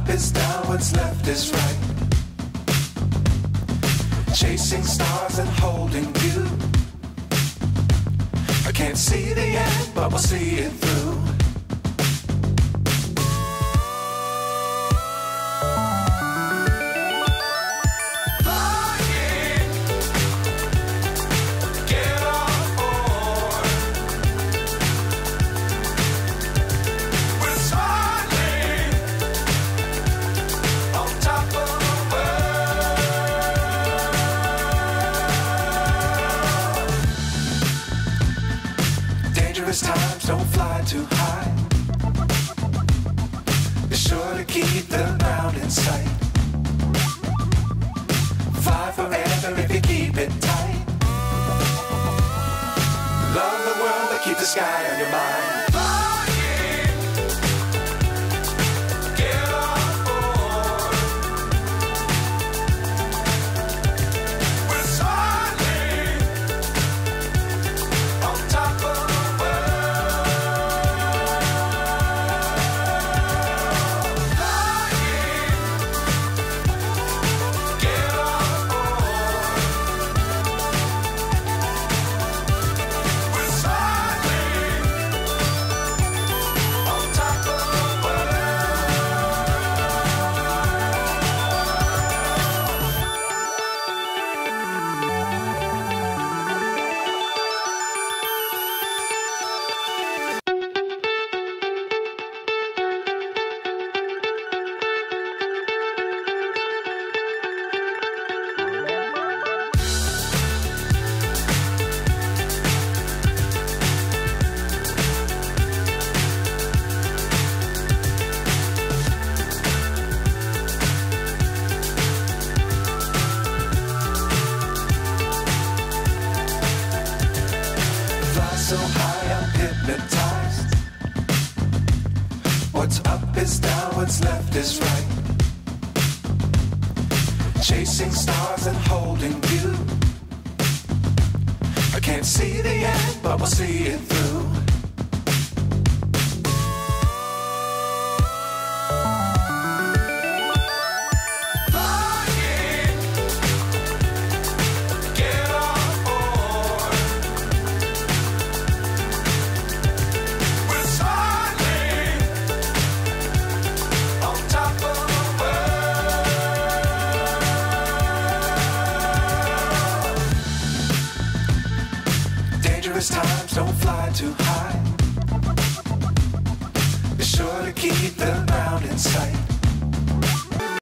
is down, what's left is right. Chasing stars and holding you. I can't see the end, but we'll see it through. Times don't fly too high. Be sure to keep the ground in sight. Fly forever if you keep it tight. Love the world, but keep the sky on your mind. So high I'm hypnotized. What's up is down, what's left is right. Chasing stars and holding you. I can't see the end, but we'll see it through. Times don't fly too high. Be sure to keep the ground in sight.